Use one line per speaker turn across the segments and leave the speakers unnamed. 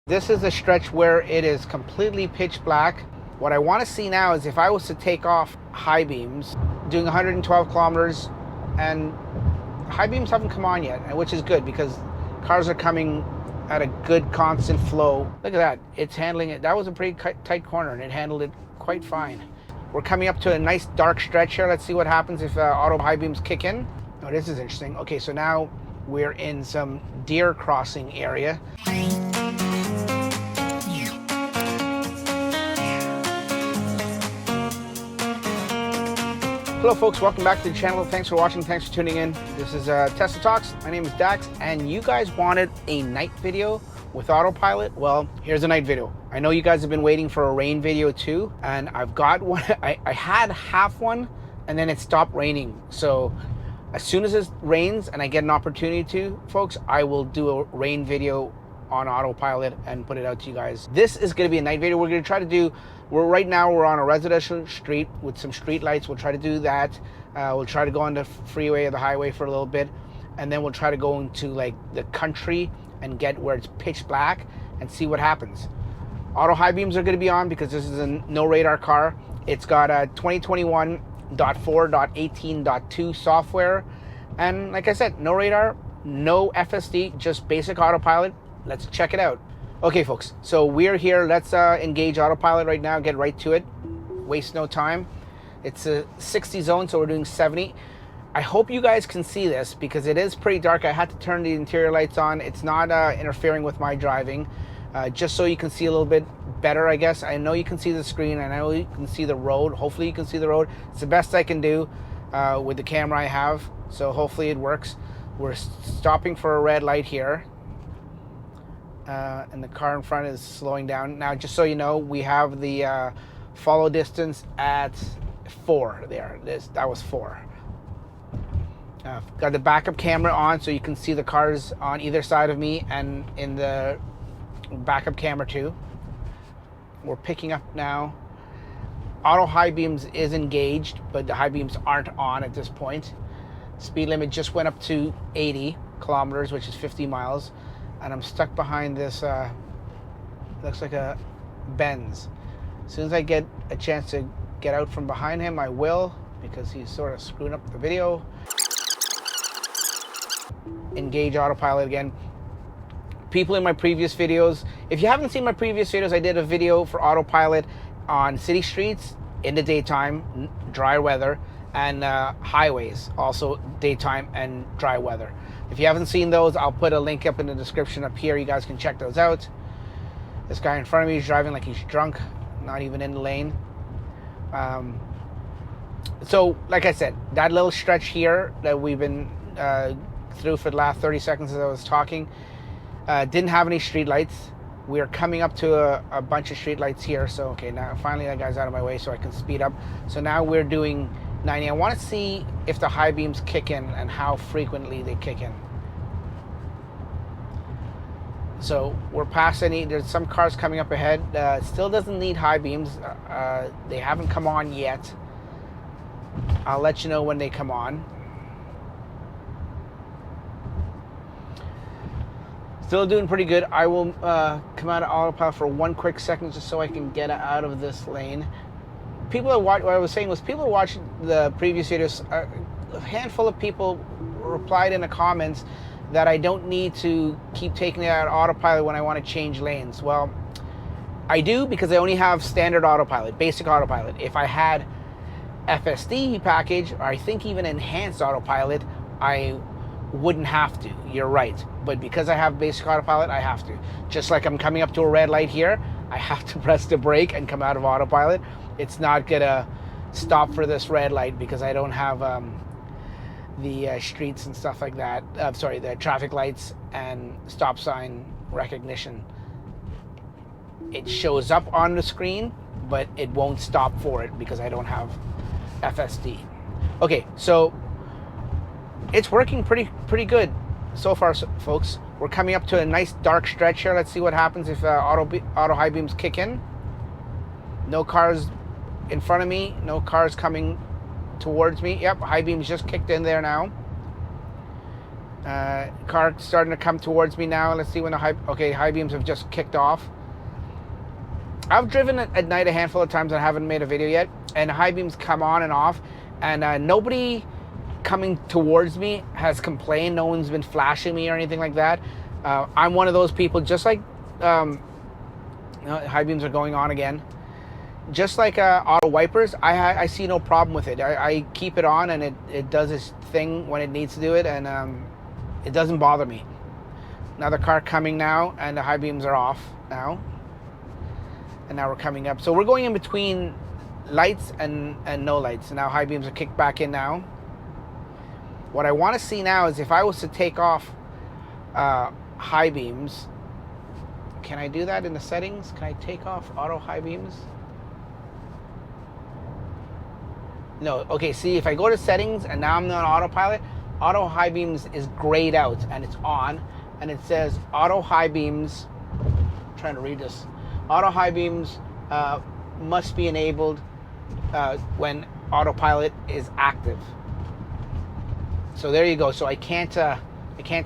This is a stretch where it is completely pitch black. What I want to see now is if I was to take off high beams, doing 112 kilometers, and high beams haven't come on yet, which is good because cars are coming at a good constant flow. Look at that, it's handling it. That was a pretty tight corner and it handled it quite fine. We're coming up to a nice dark stretch here. Let's see what happens if auto high beams kick in. Oh, this is interesting. Okay, so now we're in some deer crossing area. Hello folks, welcome back to the channel. Thanks for watching, thanks for tuning in. This is Tesla Talks. My name is Dax, and you guys wanted a night video with Autopilot. Well, here's a night video. I know you guys have been waiting for a rain video too, and I've got one. I had half one, and then it stopped raining. So as soon as it rains and I get an opportunity to, folks, I will do a rain video on Autopilot and put it out to you guys. This is going to be a night video. We're going to try to do, right now we're on a residential street with some street lights. We'll try to do that. We'll try to go on the freeway or the highway for a little bit, and then we'll try to go into like the country and get where it's pitch black and see what happens. Auto high beams are going to be on because this is a no radar car. It's got a 2021.4.18.2 software, and like I said, no radar, no FSD, just basic Autopilot. Let's check it out. Okay folks, so we're here. Let's engage Autopilot right now, get right to it, waste no time. It's a 60 zone, so we're doing 70. I hope you guys can see this because it is pretty dark. I had to turn the interior lights on. It's not interfering with my driving, just so you can see a little bit better, I guess. I know you can see the screen, and I know you can see the road. Hopefully you can see the road. It's the best I can do with the camera I have, so hopefully it works. We're stopping for a red light here. And the car in front is slowing down. Now, just so you know, we have the follow distance at 4 there. That was 4. Got the backup camera on so you can see the cars on either side of me and in the backup camera too. We're picking up now. Auto high beams is engaged, but the high beams aren't on at this point. Speed limit just went up to 80 kilometers, which is 50 miles. And I'm stuck behind this, looks like a Benz. As soon as I get a chance to get out from behind him, I will, because he's sort of screwing up the video. Engage Autopilot again. People in my previous videos, if you haven't seen my previous videos, I did a video for Autopilot on city streets in the daytime, dry weather, and highways, also daytime and dry weather. If you haven't seen those, I'll put a link up in the description up here. You guys can check those out. This guy in front of me is driving like he's drunk, not even in the lane. So, like I said, that little stretch here that we've been through for the last 30 seconds as I was talking, didn't have any street lights. We are coming up to a bunch of street lights here. So, okay, now finally that guy's out of my way so I can speed up. So now we're doing 90. I want to see if the high beams kick in and how frequently they kick in. So we're past there's some cars coming up ahead. Still doesn't need high beams. They haven't come on yet. I'll let you know when they come on. Still doing pretty good. I will come out of Autopilot for one quick second just so I can get out of this lane. People that watch, what I was saying was people who watched the previous videos, a handful of people replied in the comments that I don't need to keep taking it out of Autopilot when I want to change lanes. Well, I do, because I only have standard Autopilot, basic Autopilot. If I had FSD package, or I think even enhanced Autopilot, I wouldn't have to. You're right. But because I have basic Autopilot, I have to. Just like I'm coming up to a red light here, I have to press the brake and come out of Autopilot. It's not gonna stop for this red light because I don't have the streets and stuff like that. Sorry, the traffic lights and stop sign recognition. It shows up on the screen, but it won't stop for it because I don't have FSD. Okay, so it's working pretty good so far, folks. We're coming up to a nice dark stretch here. Let's see what happens if auto high beams kick in. No cars in front of me, no cars coming towards me. Yep, high beams just kicked in there now. Car starting to come towards me now. Let's see when the high beams have just kicked off. I've driven at night a handful of times and I haven't made a video yet, and high beams come on and off, and nobody coming towards me has complained. No one's been flashing me or anything like that. I'm one of those people, just like high beams are going on again. Just like auto wipers, I see no problem with it. I keep it on and it does its thing when it needs to do it, and it doesn't bother me. Another car coming now, and the high beams are off now. And now we're coming up. So we're going in between lights and no lights. And now high beams are kicked back in now. What I want to see now is if I was to take off high beams, can I do that in the settings? Can I take off auto high beams? No. Okay, see, if I go to settings and now I'm on autopilot, auto high beams is grayed out and it's on, and it says auto high beams, I'm trying to read this, auto high beams must be enabled when autopilot is active. So there you go. So I can't turn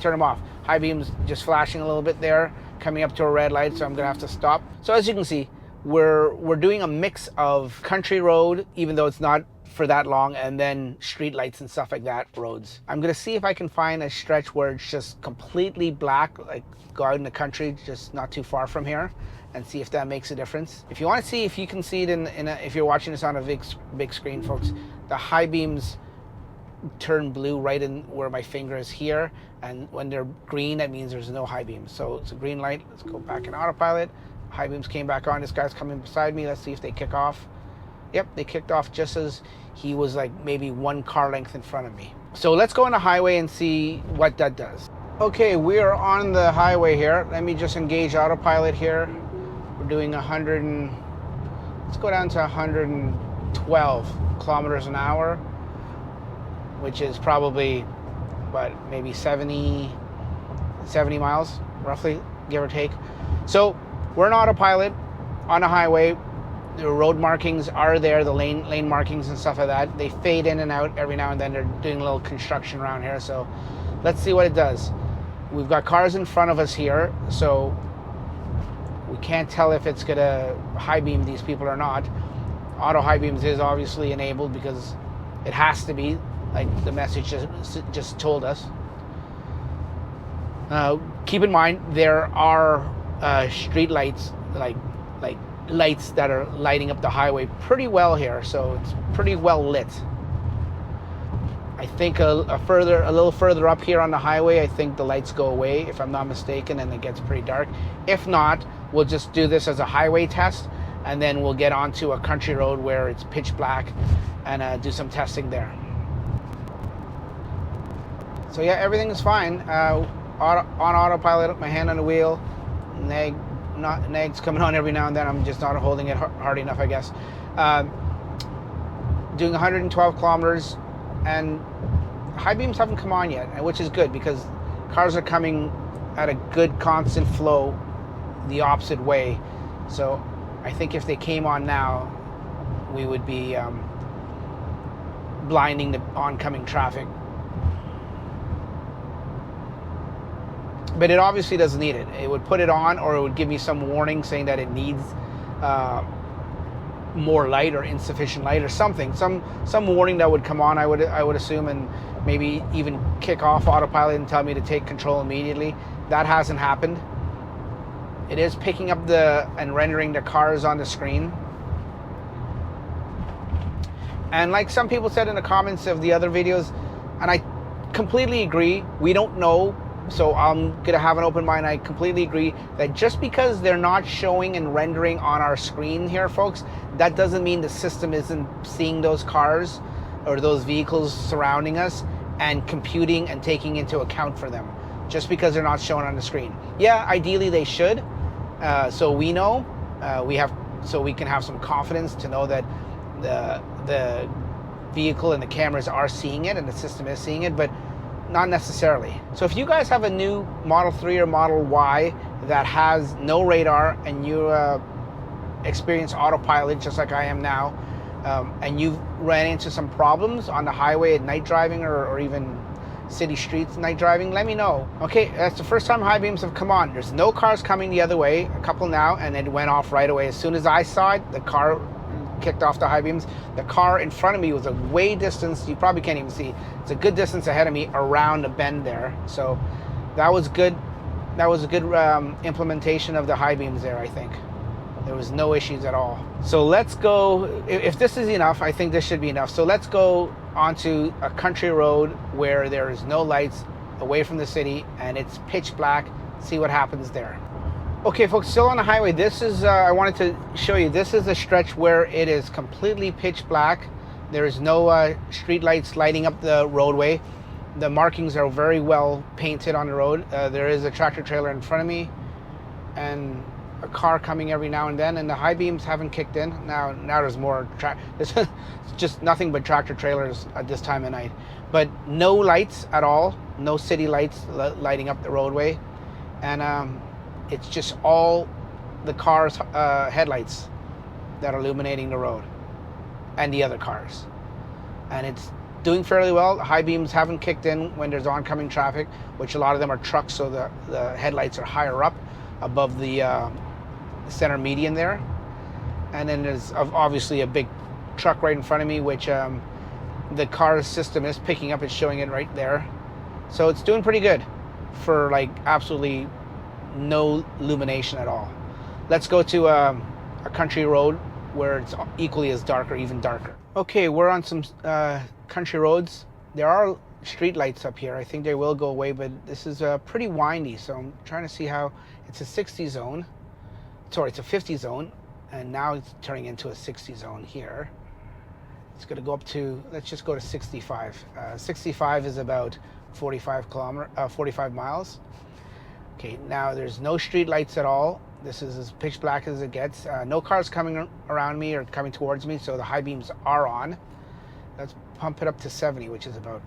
them off. High beams just flashing a little bit there, coming up to a red light, so I'm gonna have to stop. So as you can see, we're doing a mix of country road, even though it's not for that long, and then street lights and stuff like that roads. I'm gonna see if I can find a stretch where it's just completely black, like go out in the country, just not too far from here, and see if that makes a difference. If you want to see if you can see it if you're watching this on a big screen, folks, the high beams turn blue right in where my finger is here, and when they're green, that means there's no high beams. So it's a green light. Let's go back in autopilot. High beams came back on. This guy's coming beside me. Let's see if they kick off. Yep, they kicked off just as he was like maybe one car length in front of me. So let's go on the highway and see what that does. Okay, we are on the highway here. Let me just engage autopilot here. We're doing 100 and, let's go down to 112 kilometers an hour, which is probably, what, maybe 70 miles, roughly, give or take. So we're on autopilot on a highway. The road markings are there, the lane markings and stuff like that. They fade in and out every now and then. They're doing a little construction around here. So let's see what it does. We've got cars in front of us here, so we can't tell if it's gonna high beam these people or not. Auto high beams is obviously enabled because it has to be, like the message just told us. Keep in mind there are street lights, like lights that are lighting up the highway pretty well here, so it's pretty well lit. I think a little further up here on the highway, I think the lights go away, if I'm not mistaken, and it gets pretty dark. If not, we'll just do this as a highway test, and then we'll get onto a country road where it's pitch black and do some testing there. So yeah, everything is fine. On autopilot, my hand on the wheel, nag's coming on every now and then. I'm just not holding it hard enough, I guess. Doing 112 kilometers, and high beams haven't come on yet, which is good because cars are coming at a good constant flow the opposite way. So I think if they came on now, we would be blinding the oncoming traffic. But it obviously doesn't need it. It would put it on, or it would give me some warning saying that it needs more light or insufficient light or something. Some warning that would come on, I would assume, and maybe even kick off autopilot and tell me to take control immediately. That hasn't happened. It is picking up and rendering the cars on the screen. And like some people said in the comments of the other videos, and I completely agree, we don't know. So I'm gonna have an open mind. I completely agree that just because they're not showing and rendering on our screen here, folks, that doesn't mean the system isn't seeing those cars or those vehicles surrounding us and computing and taking into account for them. Just because they're not shown on the screen. Yeah, ideally they should. So we know, so we can have some confidence to know that the vehicle and the cameras are seeing it and the system is seeing it, but not necessarily. So if you guys have a new Model 3 or Model Y that has no radar and you experience autopilot just like I am now, and you've ran into some problems on the highway at night driving or even city streets night driving, let me know. Okay, that's the first time high beams have come on. There's no cars coming the other way, a couple now, and it went off right away. As soon as I saw it, the car kicked off the high beams. The car in front of me was a way distance, you probably can't even see. It's a good distance ahead of me around a bend there. So that was good. That was a good implementation of the high beams there, I think. There was no issues at all. So let's go, if this is enough, I think this should be enough. So let's go onto a country road where there is no lights, away from the city, and it's pitch black. See what happens there. Okay folks, still on the highway. This is, I wanted to show you, this is a stretch where it is completely pitch black. There is no street lights lighting up the roadway. The markings are very well painted on the road. There is a tractor trailer in front of me and a car coming every now and then, and the high beams haven't kicked in. Now there's more, it's just nothing but tractor trailers at this time of night. But no lights at all, no city lights lighting up the roadway. And it's just all the cars' headlights that are illuminating the road and the other cars. And it's doing fairly well. High beams haven't kicked in when there's oncoming traffic, which a lot of them are trucks, so the headlights are higher up above the center median there. And then there's obviously a big truck right in front of me, which the car system is picking up. It's showing it right there. So it's doing pretty good for like absolutely no illumination at all. Let's go to a country road where it's equally as dark or even darker. Okay, we're on some country roads. There are street lights up here. I think they will go away, but this is pretty windy, so I'm trying to see how. It's a 60 zone. Sorry, it's a 50 zone, and now it's turning into a 60 zone here. It's going to go up to, let's just go to 65. 65 is about 45 miles. Okay, now there's no street lights at all. This is as pitch black as it gets. No cars coming around me or coming towards me, so the high beams are on. Let's pump it up to 70, which is about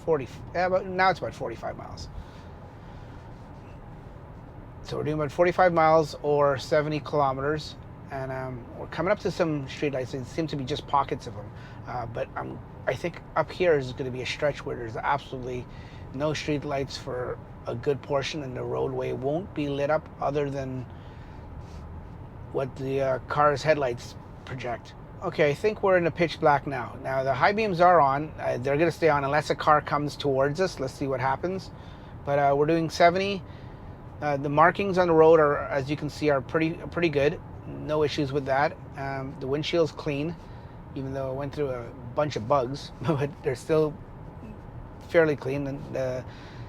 40. Now it's about 45 miles. So we're doing about 45 miles or 70 kilometers, and we're coming up to some street lights. It seems to be just pockets of them, but I think up here is going to be a stretch where there's absolutely no street lights for a good portion, and the roadway won't be lit up other than what the car's headlights project. Okay, I think we're in the pitch black now. Now the high beams are on. They're going to stay on unless a car comes towards us. Let's see what happens. But we're doing 70. The markings on the road are, as you can see, are pretty good. No issues with that. The windshield's clean, even though it went through a bunch of bugs, but they're still fairly clean. And the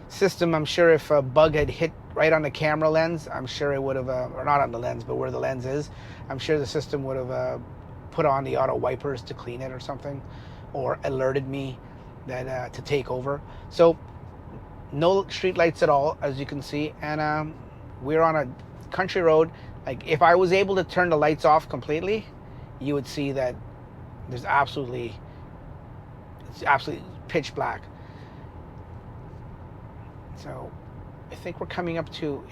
system, I'm sure if a bug had hit right on the camera lens, I'm sure it would have, or not on the lens, but where the lens is, I'm sure the system would have put on the auto wipers to clean it or something, or alerted me that to take over. So no street lights at all, as you can see, and we're on a country road. Like, if I was able to turn the lights off completely, you would see that it's absolutely pitch black. So I think we're coming up to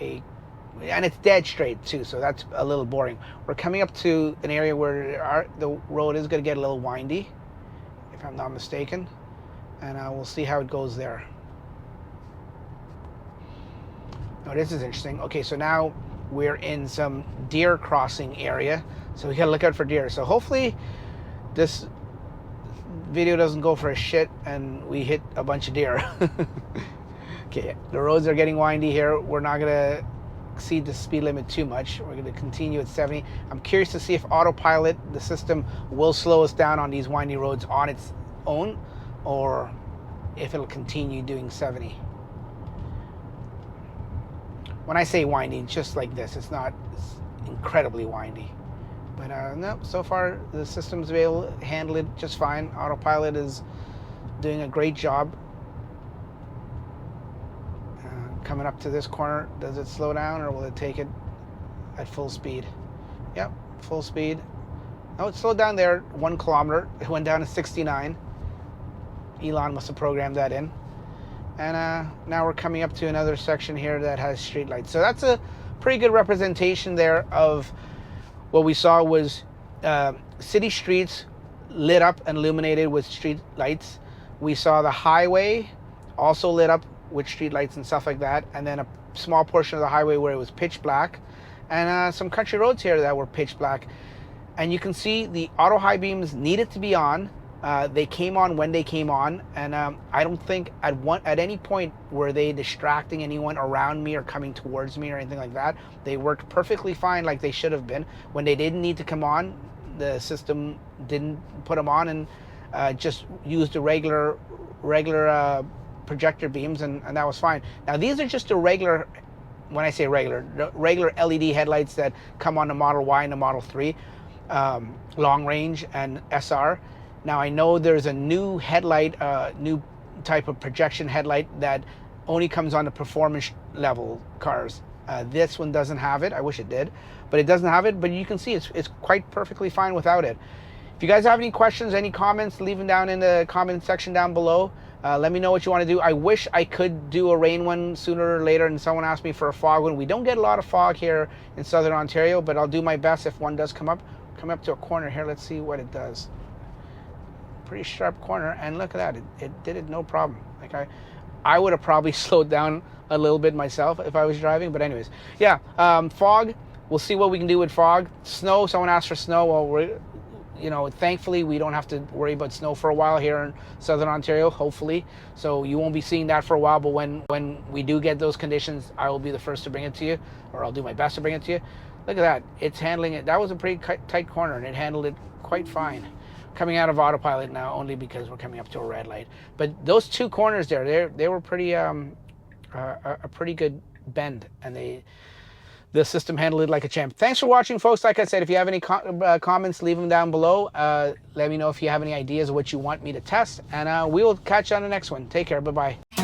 and it's dead straight too, so that's a little boring. We're coming up to an area where the road is going to get a little windy, if I'm not mistaken, and we'll see how it goes there. Oh, this is interesting. Okay, so now we're in some deer crossing area, so we gotta look out for deer. So hopefully this video doesn't go for a shit and we hit a bunch of deer. Okay, the roads are getting windy here. We're not gonna exceed the speed limit too much. We're gonna continue at 70. I'm curious to see if Autopilot, the system, will slow us down on these windy roads on its own, or if it'll continue doing 70. When I say windy, just like this, it's incredibly windy. But no, so far the system's able to handle it just fine. Autopilot is doing a great job. Coming up to this corner, does it slow down or will it take it at full speed? Yep, full speed. Oh, it slowed down there 1 kilometer. It went down to 69. Elon must have programmed that in. And now we're coming up to another section here that has street lights. So that's a pretty good representation there of what we saw was city streets lit up and illuminated with street lights. We saw the highway also lit up with street lights and stuff like that, and then a small portion of the highway where it was pitch black, and some country roads here that were pitch black. And you can see the auto high beams needed to be on. They came on when they came on, and I don't think at any point were they distracting anyone around me or coming towards me or anything like that. They worked perfectly fine, like they should have been. When they didn't need to come on, the system didn't put them on, and just used the regular projector beams, and that was fine. Now these are just the regular, when I say regular, the regular LED headlights that come on the Model Y and the Model 3, long range and SR. Now I know there's a new headlight, new type of projection headlight that only comes on the performance level cars. This one doesn't have it. I wish it did, but it doesn't have it. But you can see it's quite perfectly fine without it. If you guys have any questions, any comments, leave them down in the comment section down below. Let me know what you want to do. I wish I could do a rain one sooner or later, and someone asked me for a fog one. We don't get a lot of fog here in Southern Ontario, but I'll do my best if one does come up. Come up to a corner here. Let's see what it does. Pretty sharp corner, and look at that. It did it no problem. Like I would have probably slowed down a little bit myself if I was driving, but anyways, yeah. Fog. We'll see what we can do with fog. Snow. Someone asked for snow. Well, thankfully we don't have to worry about snow for a while here in Southern Ontario, hopefully. So you won't be seeing that for a while, but when we do get those conditions, I will be the first to bring it to you, or I'll do my best to bring it to you. Look at that. It's handling it. That was a pretty tight corner, and it handled it quite fine. Coming out of autopilot now, only because we're coming up to a red light. But those two corners there, they were pretty a pretty good bend, and the system handled it like a champ. Thanks for watching, folks. Like I said, if you have any comments, leave them down below. Let me know if you have any ideas of what you want me to test, and we will catch you on the next one. Take care. Bye-bye.